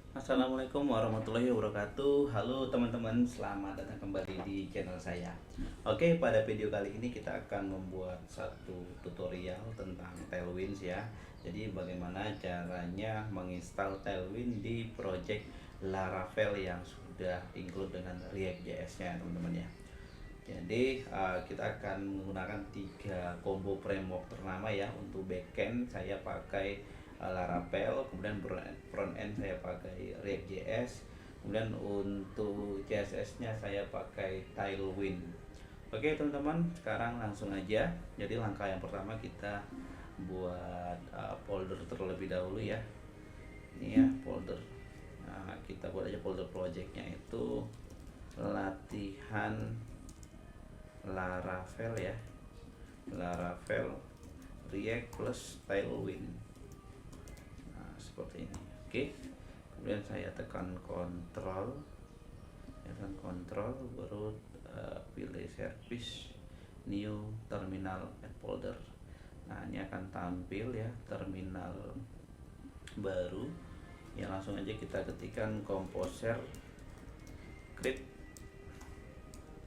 Assalamualaikum warahmatullahi wabarakatuh. Halo teman-teman, selamat datang kembali di channel saya. Oke, pada video kali ini kita akan membuat satu tutorial tentang Tailwind ya. Jadi bagaimana caranya menginstal Tailwind di project Laravel yang sudah include dengan React.js-nya teman-teman ya. Jadi kita akan menggunakan tiga combo framework pertama ya. Untuk backend saya pakai Laravel, kemudian front end saya pakai React.js, kemudian untuk CSS-nya saya pakai Tailwind. Oke teman-teman, sekarang langsung aja. Jadi langkah yang pertama kita buat folder terlebih dahulu ya. Ini ya folder. Nah, kita buat aja folder projectnya itu latihan Laravel ya, Laravel React plus Tailwind. Nah, seperti ini. Oke, kemudian saya tekan Ctrl, baru pilih service, new terminal add folder. Nah, ini akan tampil ya terminal baru ya. Langsung aja kita ketikkan composer create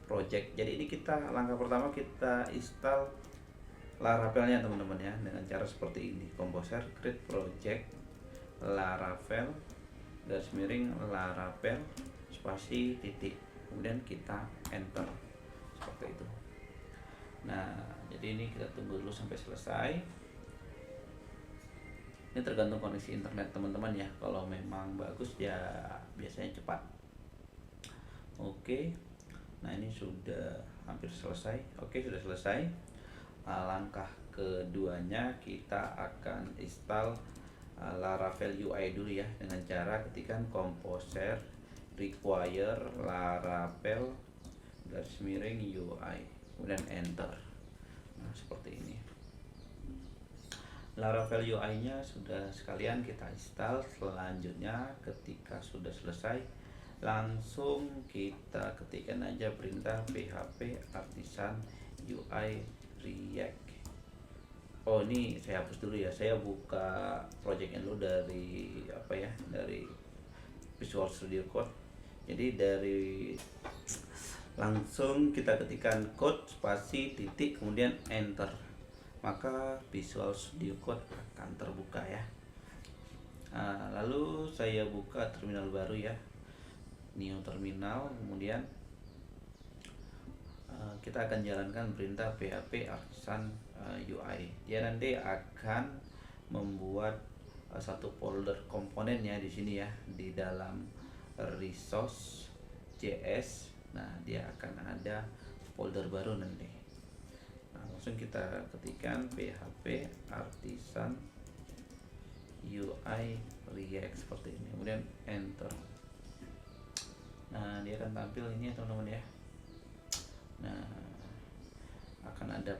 project. Jadi ini kita langkah pertama kita install Laravelnya teman-teman ya, dengan cara seperti ini. Composer create project Laravel garis miring Laravel spasi titik, kemudian kita enter seperti itu. Nah, jadi ini kita tunggu dulu sampai selesai. Ini tergantung koneksi internet teman-teman ya. Kalau memang bagus ya biasanya cepat. Oke. Nah, ini sudah hampir selesai. Oke, sudah selesai. Langkah keduanya kita akan install Laravel UI dulu ya, dengan cara ketikkan composer require Laravel garis miring UI, kemudian enter. Nah, seperti ini. Laravel UI-nya sudah sekalian kita install. Selanjutnya ketika sudah selesai, langsung kita ketikkan aja perintah php artisan UI React. Oh, ini saya hapus dulu ya. Saya buka projectnya dulu dari apa ya? Dari Visual Studio Code. Jadi dari langsung kita ketikkan code spasi titik kemudian enter, maka Visual Studio Code akan terbuka ya. Lalu saya buka terminal baru ya, new terminal, kemudian kita akan jalankan perintah php artisan UI. Dia nanti akan membuat satu folder komponennya di sini ya, di dalam resource JS. Nah, dia akan ada folder baru nanti. Nah, langsung kita ketikkan php artisan UI React seperti ini, kemudian enter. Nah, dia akan tampil ini ya teman-teman ya. Nah, akan ada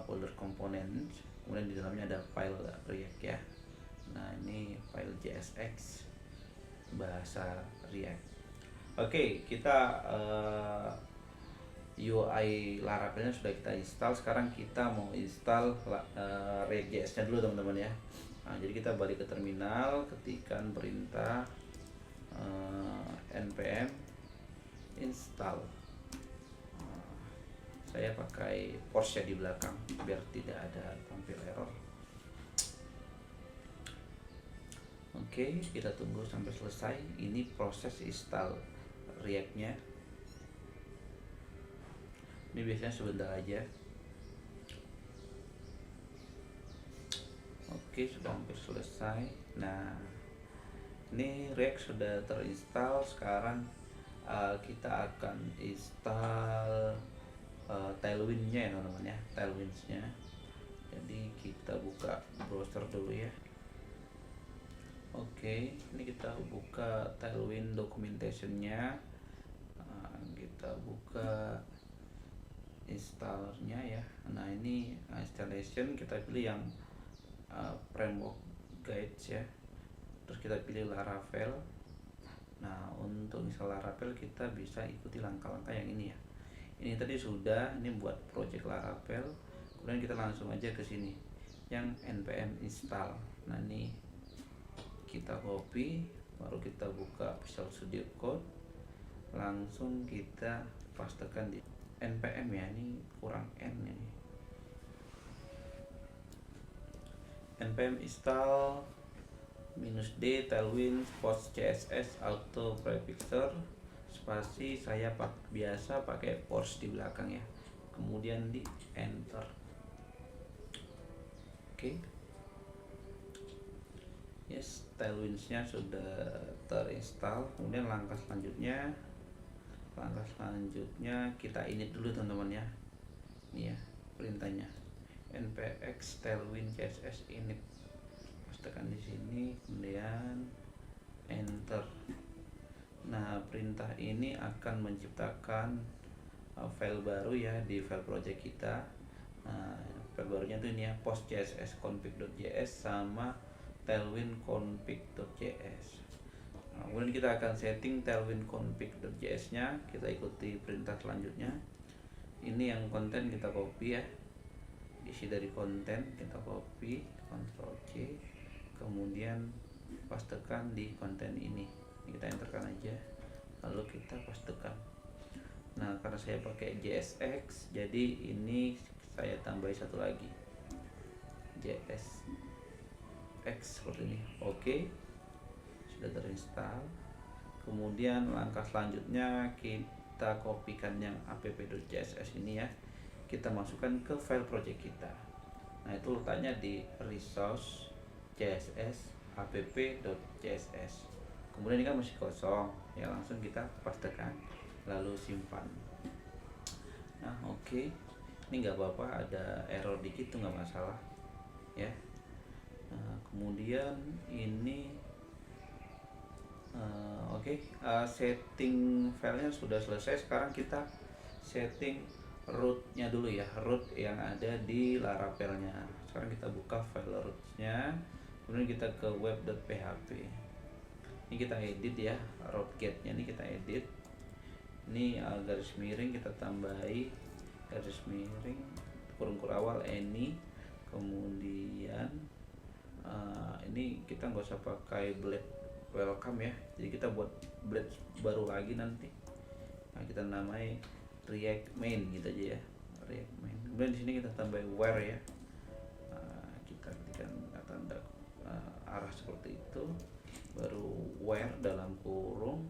folder komponen, kemudian di dalamnya ada file React ya. Nah, ini file JSX bahasa React. Oke, kita UI Laravelnya sudah kita install. Sekarang kita mau install React.js-nya dulu teman-teman ya. Nah, jadi kita balik ke terminal, ketikkan perintah npm install. Saya pakai Porsche di belakang biar tidak ada tampil error. Oke, kita tunggu sampai selesai. Ini proses install React-nya. Ini biasanya sebentar aja. Oke, sudah hampir selesai. Nah, ini React sudah terinstall. Sekarang kita akan install Tailwind-nya ya teman-teman ya, Tailwind-nya. Jadi kita buka browser dulu ya. Oke, ini kita buka Tailwind documentation-nya. Kita buka installernya ya. Nah, ini installation, kita pilih yang framework guides ya. Terus kita pilih Laravel. Nah, untuk install Laravel kita bisa ikuti langkah-langkah yang ini ya. Ini tadi sudah, ini buat project Laravel. Kemudian kita langsung aja ke sini yang npm install. Nah, ini kita copy, baru kita buka Visual Studio Code, langsung kita pastekan di npm ya, ini kurang n ini, npm install -d tailwind post css auto prefixer spasi, saya biasa pakai force di belakang ya, kemudian di enter. Oke. Yes, tailwinds-nya sudah terinstall. Kemudian langkah selanjutnya kita init dulu teman-teman ya. Ini ya perintahnya, npx tailwind css init. Pastikan di sini, kemudian enter. Nah, perintah ini akan menciptakan file baru ya di file project kita. Nah, file barunya tuh ini ya, post.css config.js sama tailwind config.js. Nah, kemudian kita akan setting tailwind config.js nya, kita ikuti perintah selanjutnya. Ini yang konten kita copy ya, isi dari konten kita copy, Ctrl C, kemudian pastekan di konten ini, kita enterkan aja, lalu kita pastekan. Nah, karena saya pakai JSX, jadi ini saya tambahi satu lagi, JSX seperti ini. Oke, sudah terinstall. Kemudian langkah selanjutnya kita kopikan yang app.css ini ya, kita masukkan ke file project kita. Nah, itu letaknya di resource css app.css. Kemudian ini kan masih kosong ya, langsung kita pastekan lalu simpan. Nah, oke. Ini nggak apa-apa, ada error dikit tuh nggak masalah ya. Nah, kemudian ini setting filenya sudah selesai. Sekarang kita setting rootnya dulu ya, root yang ada di Laravelnya. Sekarang kita buka file rootnya, kemudian kita ke web.php. Ini kita edit ya, root get-nya ini kita edit. Ini garis miring kita tambahi, garis miring kurung awal any, kemudian ini kita nggak usah pakai blade welcome ya, jadi kita buat blade baru lagi nanti. Nah, kita namai react main gitu aja ya, react main. Kemudian di sini kita tambah where ya, kita ketikkan tanda arah seperti itu, baru where dalam kurung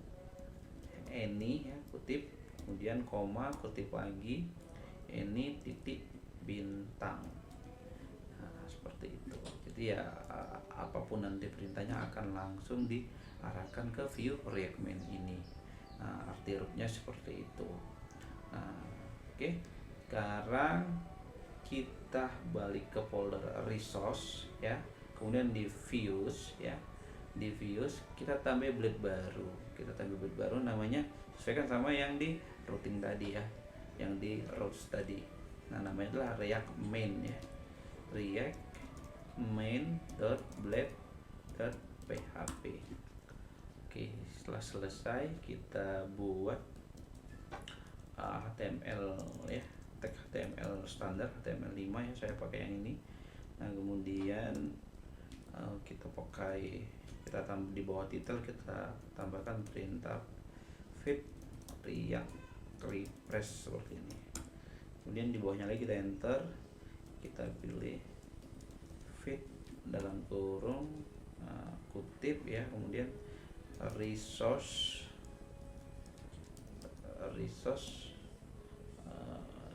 any ya, kutip, kemudian koma, kutip lagi, any titik bintang. Nah, seperti itu. Jadi ya apapun nanti perintahnya akan langsung diarahkan ke view react main ini. Nah, arti rootnya seperti itu. Nah, oke. Sekarang kita balik ke folder resource ya, kemudian di views ya, di views kita tambah blade baru, namanya sesuaikan sama yang di routing tadi ya, yang di routes tadi. Nah, namanya adalah react main ya, react main.blade.php. Oke, setelah selesai kita buat HTML ya, tag HTML standar HTML5 ya, saya pakai yang ini. Nah, kemudian kita di bawah title kita tambahkan perintah feed react refresh seperti ini. Kemudian di bawahnya lagi kita enter, kita pilih feed dalam kurung kutip ya, kemudian resource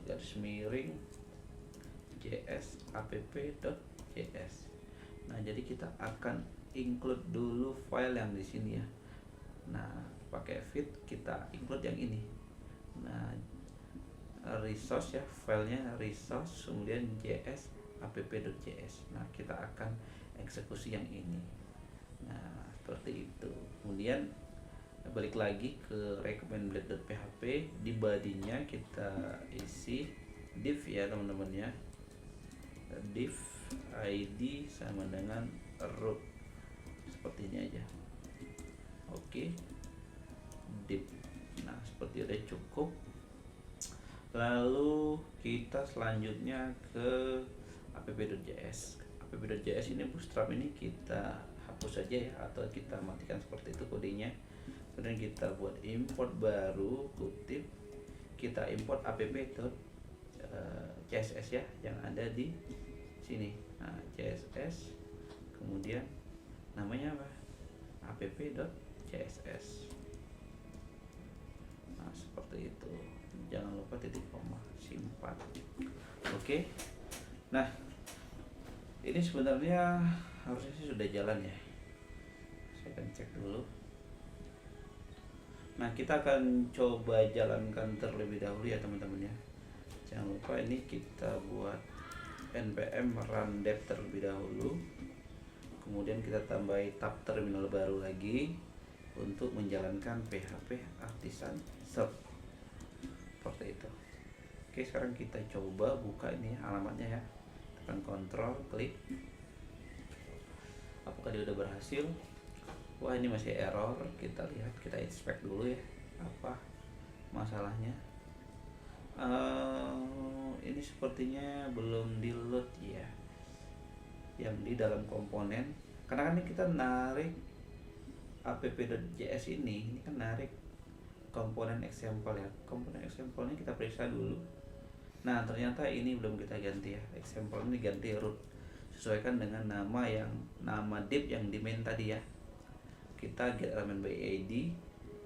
garis miring js app.js. Nah, jadi kita akan include dulu file yang di sini ya. Nah, pakai feed kita include yang ini. Nah, resource ya, filenya resource, kemudian js app.js. Nah, kita akan eksekusi yang ini. Nah, seperti itu. Kemudian balik lagi ke recommend.blade.php, di body-nya kita isi div ya teman-teman ya, div id sama dengan root, seperti ini aja. Oke, div. Nah, seperti udah cukup. Lalu kita selanjutnya ke app.js. App.js ini bootstrap ini kita hapus saja ya, atau kita matikan seperti itu, ya. Kemudian kita buat import baru, kutip, kita import app.css ya yang ada di sini. Nah, css, kemudian namanya apa? app.css. Nah, seperti itu. Jangan lupa titik koma, simpan. Oke. Nah, ini sebenarnya harusnya sih sudah jalan ya. Saya akan cek dulu. Nah, kita akan coba jalankan terlebih dahulu ya teman-teman ya. Jangan lupa ini kita buat npm run dev terlebih dahulu. Kemudian kita tambahi tab terminal baru lagi untuk menjalankan PHP Artisan Serve. Seperti itu. Oke, sekarang kita coba buka ini alamatnya ya. Tekan kontrol, klik. Apakah dia udah berhasil? Wah, ini masih error. Kita lihat, kita inspect dulu ya apa masalahnya. Ini sepertinya belum di load ya yang di dalam komponen, karena kan kita narik app.js ini kan narik komponen example ya. Komponen example-nya kita periksa dulu. Nah, ternyata ini belum kita ganti ya. Example ini ganti root, sesuaikan dengan nama div yang di main tadi ya. Kita get element by id,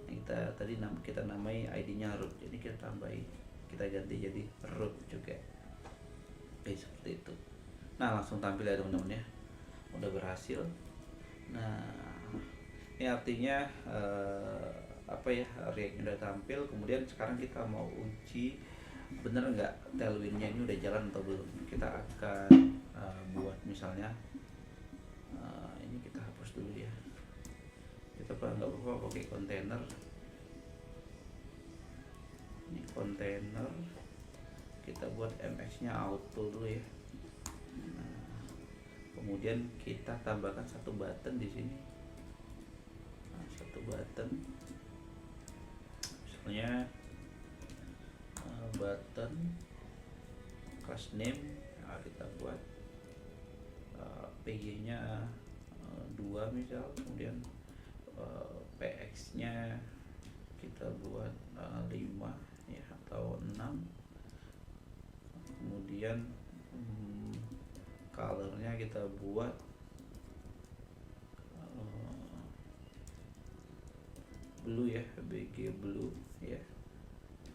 kita namai id-nya root, jadi kita tambahin, kita ganti jadi root juga. Oke, seperti itu. Nah, langsung tampil ya teman-teman ya, udah berhasil. Nah, ini artinya React udah tampil. Kemudian sekarang kita mau uji bener nggak Tailwind-nya ini udah jalan atau belum. Kita akan buat misalnya ini kita hapus dulu ya. Kita nggak apa-apa pakai kontainer. Ini kontainer, kita buat mx-nya auto dulu ya. Nah, kemudian kita tambahkan satu button di sini. Nah, satu button, misalnya button class name. Nah, kita buat pg-nya 2 misal, kemudian px-nya kita buat 5 ya atau 6. Kemudian colornya kita buat blue ya, bg blue ya.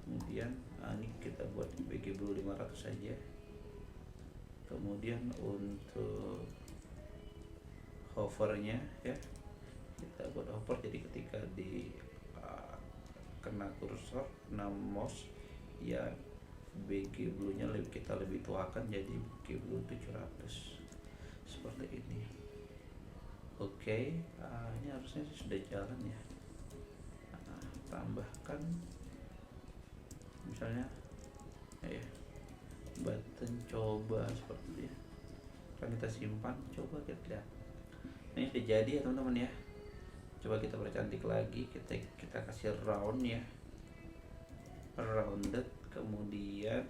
Kemudian ini kita buat bg blue 500 saja. Kemudian untuk hovernya ya, kita buat hover, jadi ketika di kena kursor, kena mouse ya, BG blue nya kita lebih tuakan jadi BG blue 700 seperti ini. Oke, ini harusnya sudah jalan ya. Tambahkan misalnya ya button coba seperti ini, kan kita simpan, coba kita lihat. Ini sudah jadi ya teman-teman ya. Coba kita percantik lagi, kita kasih round ya, rounded. Kemudian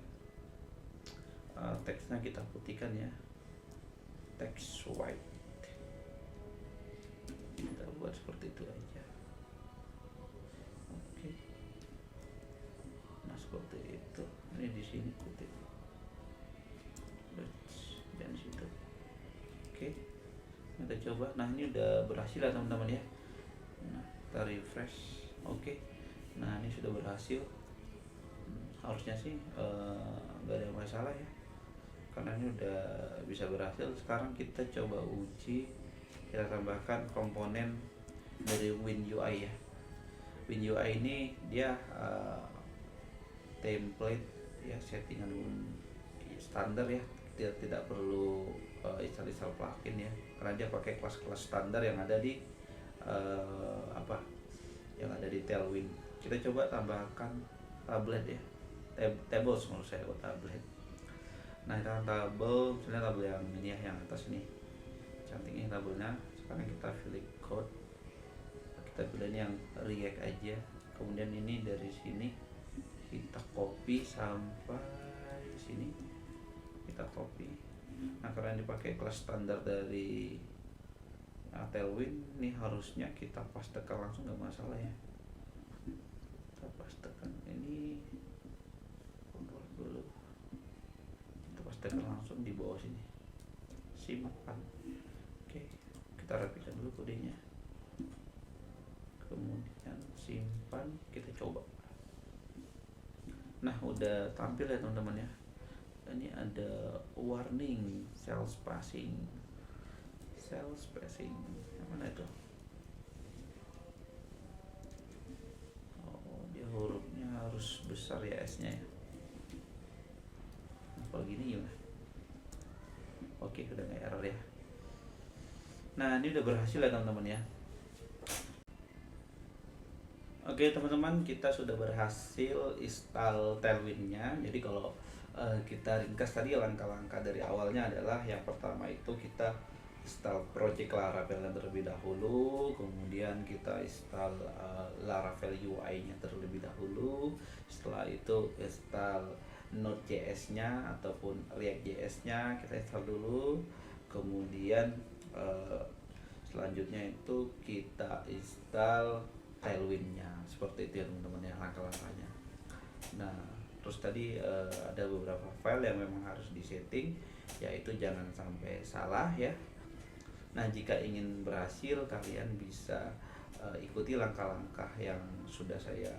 teksnya kita putihkan ya, text white. Kita buat seperti itu aja. Oke. Nah, seperti itu. Ini di sini kutip dan situ. Oke, kita coba. Nah, ini udah berhasil lah teman-teman ya. Nah, kita refresh. Oke. Nah, ini sudah berhasil. Harusnya sih nggak ada masalah ya, karena ini udah bisa berhasil. Sekarang kita coba uji, kita tambahkan komponen dari WinUI ya. WinUI ini dia template ya, settingan standar ya, tidak perlu install plugin ya, karena dia pakai kelas-kelas standar yang ada di yang ada di Tailwind. Kita coba tambahkan tablet ya, tables menurut saya, tablet. Nah, kita tabel, misalnya tabel yang ini ya, yang atas ini, cantiknya tabelnya. Sekarang kita pilih code, kita pilih yang React aja. Kemudian ini dari sini kita copy sampai sini, kita copy. Nah, karena dipakai kelas standar dari Nah, Tailwind ini harusnya kita pastekan langsung nggak masalah ya. Kita pastekan ini kontrol dulu. Kita pastekan langsung di bawah sini. Simpan. Oke, kita rapikan dulu kodenya. Kemudian simpan, kita coba. Nah, udah tampil ya teman-teman ya. Ini ada warning cell spacing. Yang mana itu? Oh, dia hurufnya harus besar ya, S-nya ya. Kalau gini gimana? Oke, udah nggak error ya. Nah, ini udah berhasil ya teman-teman ya. Oke teman-teman, kita sudah berhasil install Tailwind-nya. Jadi kalau kita ringkas tadi langkah-langkah dari awalnya adalah yang pertama itu kita install project Laravel terlebih dahulu, kemudian kita install Laravel UI-nya terlebih dahulu. Setelah itu install Node.js-nya ataupun React.js-nya kita install dulu. Kemudian selanjutnya itu kita install Tailwind-nya. Seperti itu ya teman-teman ya langkah-langkahnya. Nah, terus tadi ada beberapa file yang memang harus disetting, yaitu jangan sampai salah ya. Nah, jika ingin berhasil, kalian bisa ikuti langkah-langkah yang sudah saya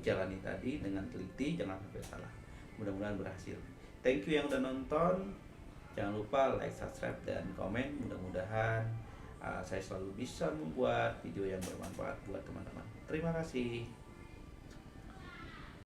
jalani tadi dengan teliti, jangan sampai salah. Mudah-mudahan berhasil. Thank you yang udah nonton. Jangan lupa like, subscribe, dan komen. Mudah-mudahan saya selalu bisa membuat video yang bermanfaat buat teman-teman. Terima kasih.